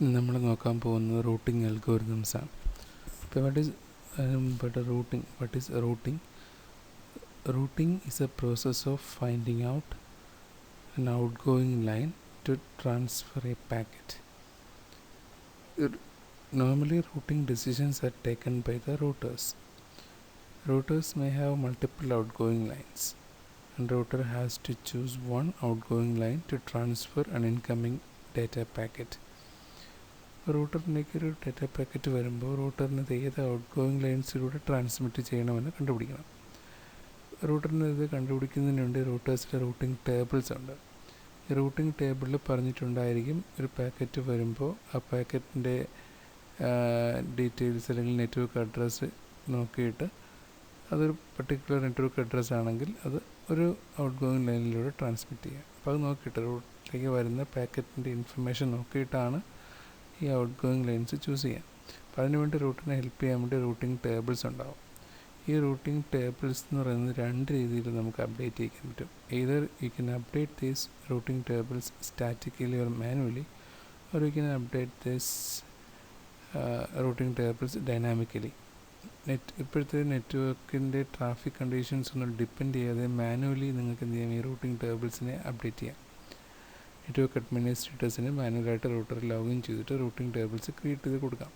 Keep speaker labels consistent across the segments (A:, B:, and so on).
A: നമ്മൾ നോക്കാൻ പോകുന്നത് റൂട്ടിംഗ് അൽഗോരിതംസ് ആണ്. ഇപ്പോൾ what is routing? Routing is a process of finding out an outgoing line to transfer a packet. Normally routing decisions are taken by the routers. Routers may have multiple outgoing lines, and router has to choose one outgoing line to transfer an incoming data packet. റൂട്ടറിലേക്ക് ഒരു data packet വരുമ്പോൾ റൂട്ടറിന് ഏത് out going ലൈൻസിലൂടെ transmit ചെയ്യണമെന്ന് കണ്ടുപിടിക്കണം. റൂട്ടറിന് ഇത് കണ്ടുപിടിക്കുന്നതിന് വേണ്ടി റൂട്ടേഴ്സിലെ routing tables ഉണ്ട്. ഈ routing ടേബിളിൽ പറഞ്ഞിട്ടുണ്ടായിരിക്കും ഒരു പാക്കറ്റ് വരുമ്പോൾ ആ പാക്കറ്റിൻ്റെ ഡീറ്റെയിൽസ് അല്ലെങ്കിൽ നെറ്റ്വർക്ക് അഡ്രസ്സ് നോക്കിയിട്ട് അതൊരു പർട്ടിക്കുലർ നെറ്റ്വർക്ക് അഡ്രസ്സ് ആണെങ്കിൽ അത് ഒരു ഔട്ട് ഗോയിങ് ലൈനിലൂടെ ട്രാൻസ്മിറ്റ് ചെയ്യുക. അപ്പോൾ അത് നോക്കിയിട്ട് റൂട്ടിലേക്ക് വരുന്ന പാക്കറ്റിൻ്റെ ഇൻഫർമേഷൻ നോക്കിയിട്ടാണ് ഈ ഔട്ട് ഗോയിങ് ലൈൻസ് ചൂസ് ചെയ്യാം. അപ്പോൾ അതിനുവേണ്ടി റൂട്ടിനെ ഹെൽപ്പ് ചെയ്യാൻ വേണ്ടി റൂട്ടിംഗ് ടേബിൾസ് ഉണ്ടാവും. ഈ റൂട്ടിംഗ് ടേബിൾസ് എന്ന് പറയുന്നത് രണ്ട് രീതിയിൽ നമുക്ക് അപ്ഡേറ്റ് ചെയ്യാൻ പറ്റും. either you can update these routing tables statically or manually, or you can update this routing tables dynamically. ഇപ്പോഴത്തെ നെറ്റ്വർക്കിൻ്റെ ട്രാഫിക് കണ്ടീഷൻസ് ഒന്നും ഡിപ്പെൻഡ് ചെയ്യാതെ മാനുവലി നിങ്ങൾക്ക് എന്ത് ചെയ്യാം, ഈ റൂട്ടിംഗ് ടേബിൾസിനെ അപ്ഡേറ്റ് ചെയ്യാം. നെറ്റ്വർക്ക് അഡ്മിനിസ്ട്രേറ്റേഴ്സിന് മാനുവലായിട്ട് റൂട്ടറിൽ ലോഗിൻ ചെയ്തിട്ട് റൂട്ടിംഗ് ടേബിൾസ് ക്രിയേറ്റ് ചെയ്ത് കൊടുക്കാം.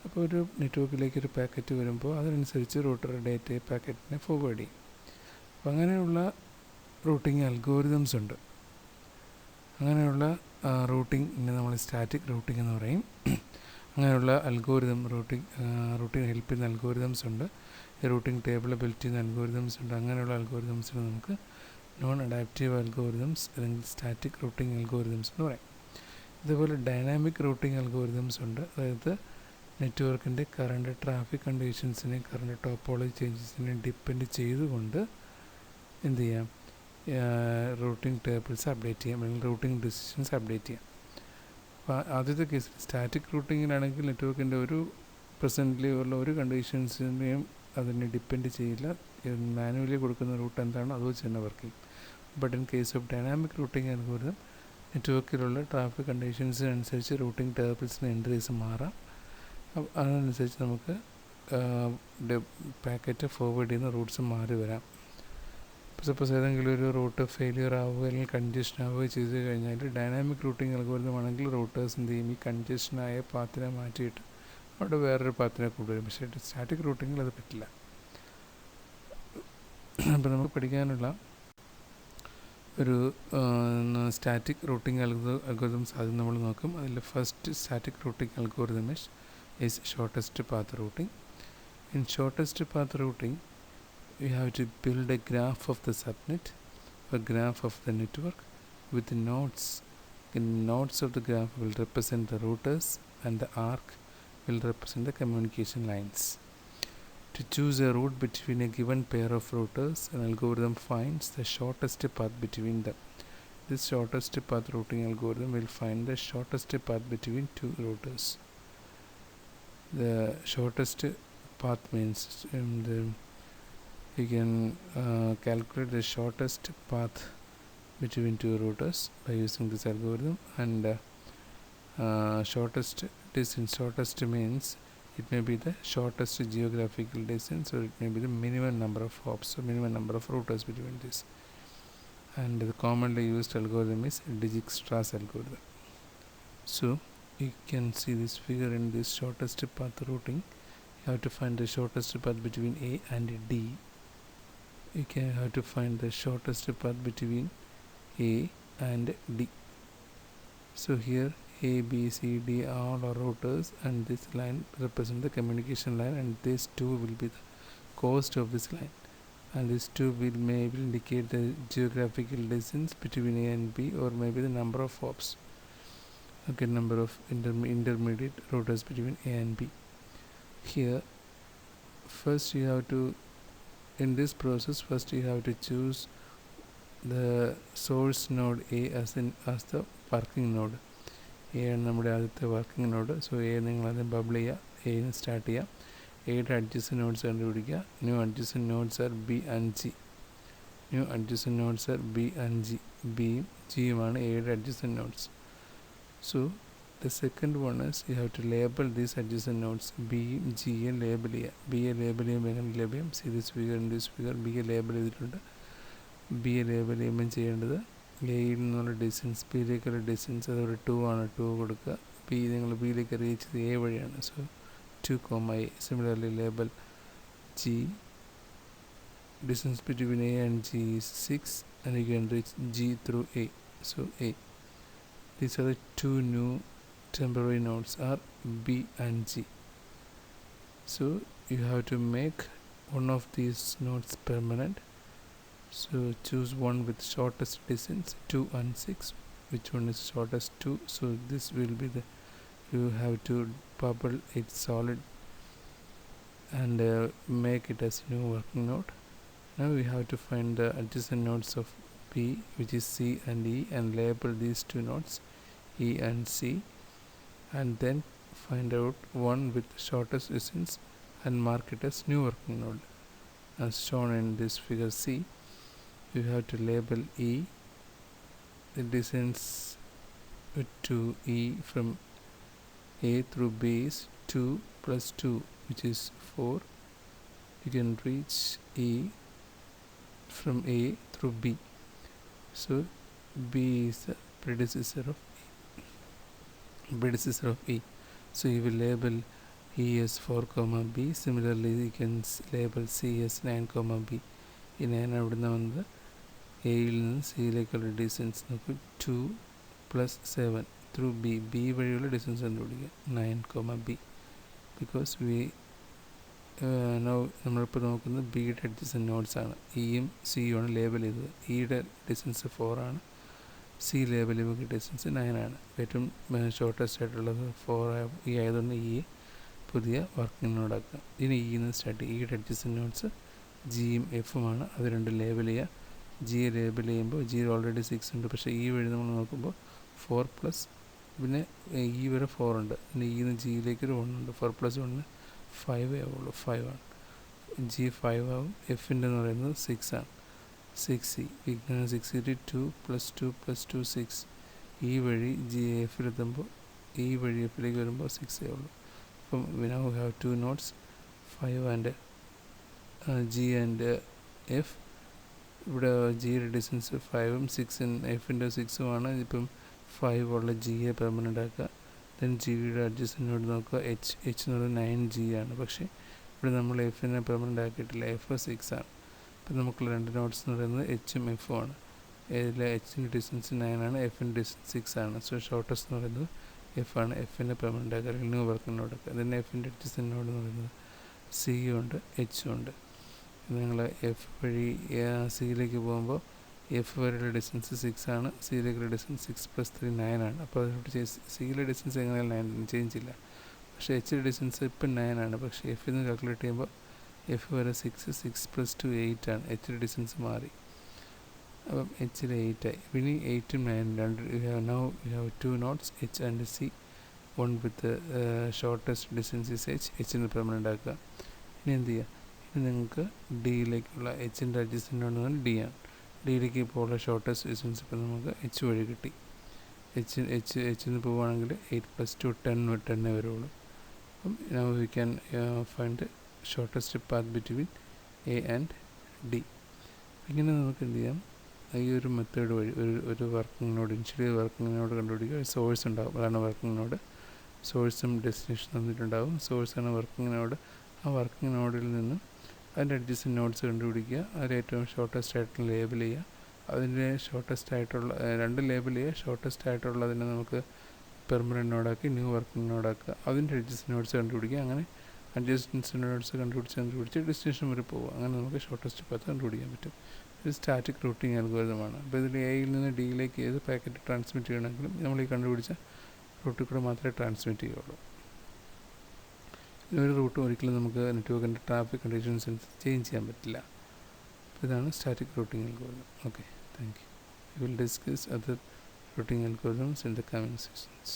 A: അപ്പോൾ ഒരു നെറ്റ്വർക്കിലേക്ക് ഒരു പാക്കറ്റ് വരുമ്പോൾ അതിനനുസരിച്ച് റൂട്ടർ ഡേറ്റയെ പാക്കറ്റിനെ ഫോർവേഡ് ചെയ്യും. അപ്പോൾ അങ്ങനെയുള്ള റൂട്ടിംഗ് അൽഗോരിതംസ് ഉണ്ട്. അങ്ങനെയുള്ള റൂട്ടിംഗിനെ നമ്മൾ സ്റ്റാറ്റിക് റൂട്ടിംഗ് എന്ന് പറയും. അങ്ങനെയുള്ള അൽഗോരിതം റൂട്ടിംഗ് ഹെൽപ്പ് ചെയ്യുന്ന അൽഗോരിതംസ് ഉണ്ട്. ഈ റൂട്ടിംഗ് ടേബിൾ ബിൽഡ് ചെയ്യുന്ന അൽഗോരിതംസ് ഉണ്ട്. അങ്ങനെയുള്ള അൽഗോരിതംസിന് നമുക്ക് നോൺ അഡാപ്റ്റീവ് അൽഗോരിതംസ് അല്ലെങ്കിൽ സ്റ്റാറ്റിക് റൂട്ടിംഗ് അൽഗോരിതംസ് എന്ന് പറയും. ഇതുപോലെ ഡൈനാമിക് റൂട്ടിംഗ് അൽഗോരിതംസ് ഉണ്ട്. അതായത് നെറ്റ്വർക്കിൻ്റെ കറണ്ട് ട്രാഫിക് കണ്ടീഷൻസിനെ കറണ്ട് ടോപ്പോളജി ചേഞ്ചസിനെ ഡിപ്പെൻഡ് ചെയ്തുകൊണ്ട് എന്ത് ചെയ്യാം, റൂട്ടിംഗ് ടേബിൾസ് അപ്ഡേറ്റ് ചെയ്യാം അല്ലെങ്കിൽ റൂട്ടിംഗ് ഡിസിഷൻസ് അപ്ഡേറ്റ് ചെയ്യാം. അപ്പോൾ ആദ്യത്തെ കേസിൽ സ്റ്റാറ്റിക് റൂട്ടിങ്ങിലാണെങ്കിൽ നെറ്റ്വർക്കിൻ്റെ ഒരു പ്രസൻ്റ്ലി ഉള്ള ഒരു കണ്ടീഷൻസിനെയും അതിനെ ഡിപ്പെൻഡ് ചെയ്യില്ല. മാനുവലി കൊടുക്കുന്ന റൂട്ട് എന്താണോ അത് വെച്ച് തന്നെ വർക്ക് ചെയ്യും. But in case of dynamic routing algorithm നെറ്റ്വർക്കിലുള്ള ട്രാഫിക് കണ്ടീഷൻസിനനുസരിച്ച് റൂട്ടിംഗ് ടേബിൾസിന് എൻട്രീസ് മാറാം. അതനുസരിച്ച് നമുക്ക് പാക്കറ്റ് ഫോർവേഡ് ചെയ്യുന്ന റൂട്ട്സ് മാറി വരാം. സപ്പോസ് ഏതെങ്കിലും ഒരു റൂട്ട് ഫെയിലിയർ ആവുകയോ അല്ലെങ്കിൽ കൺജഷൻ ആവുകയോ ചെയ്ത് കഴിഞ്ഞാൽ ഡൈനാമിക് റൂട്ടിംഗ് അൽഗോരിതം ആണെങ്കിൽ റൂട്ടേഴ്സ് എന്ത് ചെയ്യും, ഈ കൺജഷനായ പാത്തിനെ മാറ്റിയിട്ട് അവിടെ വേറൊരു പാത്തിനെ കൊണ്ടുവരും. പക്ഷേ സ്റ്റാറ്റിക് റൂട്ടിങ്ങിൽ അത് പറ്റില്ല. അപ്പോൾ നമുക്ക് പഠിക്കാനുള്ള ഒരു സ്റ്റാറ്റിക് റൂട്ടിംഗ് അൽഗോരിതംസ് ആദ്യം നമ്മൾ നോക്കും. അതിൽ first static routing algorithm is shortest path routing. In shortest path routing, you have to build a graph of the subnet, a graph of the network with the nodes. The nodes of the graph will represent the routers and the arc will represent the communication lines. To choose a route between a given pair of routers, an algorithm finds the shortest path between them. This shortest path routing algorithm will find the shortest path between two routers. The shortest path means you can calculate the shortest path between two routers by using this algorithm, and shortest means it may be the shortest geographical distance, or it may be the minimum number of hops or minimum number of routers between this. And the commonly used algorithm is Dijkstra's algorithm. So you can see this figure. In this shortest path routing, you have to find the shortest path between A and D. You can have to find the shortest path between A and D. So here A, B, C, D all are routers, and this line represents the communication line, and this 2 will be the cost of this line, and this 2 will maybe indicate the geographical distance between A and B, or maybe the number of hops. Okay, number of intermediate routers between A and B. Here first you have to, in this process, first you have to choose the source node A as the working node. A ആണ് നമ്മുടെ ആദ്യത്തെ working node. So A നിങ്ങൾ ആദ്യം bubble ചെയ്യുക, എയിൽ start ചെയ്യുക. എയുടെ adjacent nodes കണ്ടുപിടിക്കുക. New adjacent nodes are B and G. New adjacent nodes are B and G. ബിയും ജിയുമാണ് എയുടെ adjacent nodes. So The second one is you have to label these adjacent nodes B, G label ചെയ്യുക. B label ചെയ്യുമ്പോൾ എങ്ങനെ label ചെയ്യാം? See this figure, in this figure B label ചെയ്തിട്ടുണ്ട്. B label ചെയ്യുമ്പോൾ ചെയ്യേണ്ടത് എയിൽ നിന്നുള്ള ഡിസ്റ്റൻസ് ബിയിലേക്കുള്ള ഡിസ്റ്റൻസ് അതൊരു 2 ആണ്, 2 കൊടുക്കുക. ബി നിങ്ങൾ ബിയിലേക്ക് റീച്ച് ചെയ്ത് എ വഴിയാണ്, so 2, A. Similarly label G, distance between A and G is 6 and you can reach G through A, so A. These are the two new temporary nodes are B and G. So you have to make one of these nodes permanent. So choose one with shortest distance 2 and 6. Which one is shortest? 2. So this will be the, you have to bubble it solid and make it as new working node. Now we have to find the adjacent nodes of B, which is C and E, and label these two nodes E and C, and then find out one with shortest distance and mark it as new working node. As shown in this figure C, you have to label E. The distance to E from A through B is 2 plus 2, which is 4. You can reach E from A through B. So B is the predecessor of E. So you will label E as 4, B. Similarly you can label C as 9, B. ഈ 9 അവിടുന്ന് വന്നത് എയിൽ നിന്ന് സിയിലേക്കുള്ള distance നമുക്ക് 2 + 7 through B വഴിയുള്ള distance കണ്ടുപിടിക്കുക 9, B. Because നമ്മളിപ്പോൾ നോക്കുന്നത് ബിയുടെ അഡ്ജസൻറ്റ് നോട്ട്സ് ആണ്. ഇയും സിയും ആണ് ലേബൽ ചെയ്തത്. ഇയുടെ ഡിസ്റ്റൻസ് 4 ആണ്, സി ലേബൽ ചെയ്യുമ്പോൾ ഡിസ്റ്റൻസ് 9 ആണ്. ഏറ്റവും ഷോർട്ടസ്റ്റ് ആയിട്ടുള്ളത് 4 ഈ ആയതുകൊണ്ട് ഈ പുതിയ വർക്കിംഗ് നോഡാക്കുക. ഇനി ഇന്ന് സ്റ്റാർട്ട് ചെയ്യും. ഇയുടെ അഡ്ജസൻറ്റ് നോട്ട്സ് ജിയും എഫുമാണ്. അത് രണ്ടും ലേബൽ ചെയ്യുക. ജി ലേബൽ ചെയ്യുമ്പോൾ ജി ഓൾറെഡി 6 ഉണ്ട്, പക്ഷേ ഈ വഴി നമ്മൾ നോക്കുമ്പോൾ 4 പിന്നെ ഈ വരെ 4 ഉണ്ട്. പിന്നെ ഇന്ന് ജിയിലേക്കൊരു 1 ഉണ്ട്. 4 + 1 5 ആവുള്ളൂ, 5 ആണ്. ജി 5 ആവും. എഫിൻ്റെ എന്ന് പറയുന്നത് 6 ആണ്, 6 ഇങ്ങനെ 6 2 + 2 + 2 6. ഈ വഴി ജി എഫിലെത്തുമ്പോൾ ഈ വഴി എഫിലേക്ക് വരുമ്പോൾ 6 ആവുള്ളൂ. അപ്പം now we have two nodes 5 and G and F. ഇവിടെ ജിയുടെ ഡിസ്റ്റൻസ് 5ഉം 6 എഫിൻ്റെ 6ഉം ആണ്. ഇപ്പം 5 ഉള്ള ജിയെ പെർമനൻ്റ് ആക്കുക. ദെൻ ജിയുടെ അഡ്ജസ്റ്റൻ്റ് നോട് നോക്കുക. എച്ച് എന്ന് പറയുന്നത് 9G ആണ്, പക്ഷേ ഇവിടെ നമ്മൾ എഫിനെ പെർമനൻ്റ് ആക്കിയിട്ടില്ല. എഫ് 6 ആണ്. ഇപ്പം നമുക്കുള്ള രണ്ട് നോട്ട്സ് എന്ന് പറയുന്നത് എച്ചും എഫും ആണ്. ഇതിൽ എച്ചിൻ്റെ ഡിസ്റ്റൻസ് 9 ആണ്, എഫിൻ്റെ ഡിസ്റ്റൻസ് 6 ആണ്. സോ ഷോർട്ടസ്റ്റ് എന്ന് പറയുന്നത് എഫ് ആണ്. എഫിനെ പെർമനൻ്റ് ആക്കുക, അല്ലെങ്കിൽ ന്യൂ വർക്കിംഗ് നോഡ് ആക്കുക. ഇതിൻ്റെ എഫിൻ്റെ അഡ്ജസ്റ്റൻ്റ് നോഡ് എന്ന് പറയുന്നത് സിയും ഉണ്ട് എച്ചും ഉണ്ട്. നിങ്ങൾ എഫ് വഴി സിയിലേക്ക് പോകുമ്പോൾ എഫ് വരെയുള്ള ഡിസ്റ്റൻസ് 6 ആണ്, സിയിലേക്കുള്ള ഡിസ്റ്റൻസ് 6 + 3 9 ആണ്. അപ്പോൾ അതിലോട്ട് സിയിലെ ഡിസ്റ്റൻസ് എങ്ങനെയാണ് 9 ചേഞ്ച് ഇല്ല, പക്ഷേ എച്ചിൻ്റെ ഡിസ്റ്റൻസ് ഇപ്പം 9 ആണ്. പക്ഷേ എഫിൽ നിന്ന് കാൽക്കുലേറ്റ് ചെയ്യുമ്പോൾ എഫ് വരെ 6 + 2 8 ആണ്. എച്ചിൻ്റെ ഡിസ്റ്റൻസ് മാറി, അപ്പം എച്ചിൽ 8 ആയി. പിന്നെ 8ഉം 9ഉം രണ്ട് now you have 2 nodes H and C. One with shortest distance is എച്ചിന് പെർമനൻ്റ് ആക്കുക. ഇനി എന്ത് ചെയ്യുക? ഇനി നിങ്ങൾക്ക് ഡിയിലേക്കുള്ള എച്ചിൻ്റെ അഡ്ജസ്റ്റൻ്റ് നോഡ് ഡി ആണ്. ഡിയിലേക്ക് ഇപ്പോൾ ഉള്ള ഷോർട്ടസ്റ്റ് ഡിസ്റ്റൻസ് ഇപ്പം നമുക്ക് എച്ച് വഴി കിട്ടി. എച്ചിന്ന് പോവുകയാണെങ്കിൽ 8 + 2 10 വരുള്ളൂ. അപ്പം now we can find shortest path between A and D. ഇങ്ങനെ നമുക്ക് എന്ത് ചെയ്യാം? ഈ ഒരു മെത്തേഡ് വഴി ഒരു working node, initially working node കണ്ടുപിടിക്കുക. സോഴ്സ് ഉണ്ടാകും, അതാണ് വർക്കിംഗ് നോഡ്. സോഴ്സും ഡെസ്റ്റിനേഷൻ തന്നിട്ടുണ്ടാകും. സോഴ്സാണ് വർക്കിംഗ് നോഡ്. ആ വർക്കിംഗ് നോഡിൽ നിന്നും അതിൻ്റെ അഡ്ജസ്റ്റൻ്റ് നോട്ട്സ് കണ്ടുപിടിക്കുക. അതിൽ ഏറ്റവും ഷോർട്ടസ്റ്റ് ആയിട്ടുള്ള ലേബൽ ചെയ്യുക. അതിൻ്റെ ഷോർട്ടസ്റ്റ് ആയിട്ടുള്ള രണ്ട് ലേബൽ ചെയ്യുക. ഷോർട്ടസ്റ്റ് ആയിട്ടുള്ളതിനെ നമുക്ക് പെർമനൻറ്റ് നോഡാക്കി ന്യൂ വർക്കിംഗ് നോഡാക്കുക. അതിൻ്റെ അഡ്ജസ്റ്റൻ്റ് നോട്ട്സ് കണ്ടുപിടിക്കുക. അങ്ങനെ അഡ്ജസ്റ്റൻസ് നോട്ട്സ് കണ്ടുപിടിച്ച് ഡെസ്റ്റിനേഷൻ വരെ പോകുക. അങ്ങനെ നമുക്ക് ഷോർട്ടസ്റ്റ് പാത്ത് കണ്ടുപിടിക്കാൻ പറ്റും. ഇത് സ്റ്റാറ്റിക് റൂട്ടിംഗ് അൽഗോരിതമാണ്. അപ്പോൾ ഇതിൽ എയിൽ നിന്ന് ഡിയിലേക്ക് ഏത് പാക്കറ്റ് ട്രാൻസ്മിറ്റ് ചെയ്യണമെങ്കിലും നമ്മൾ ഈ കണ്ടുപിടിച്ച റൂട്ടിൽ കൂടെ മാത്രമേ ട്രാൻസ്മിറ്റ് ചെയ്യുള്ളൂ. ഒരു റൂട്ടും ഒരിക്കലും നമുക്ക് നെറ്റ്വർക്കിൻ്റെ ട്രാഫിക് കണ്ടീഷൻസ് ചേഞ്ച് ചെയ്യാൻ പറ്റില്ല. അപ്പോൾ ഇതാണ് static routing algorithm. Okay, thank you. We will discuss other routing algorithms in the coming sessions.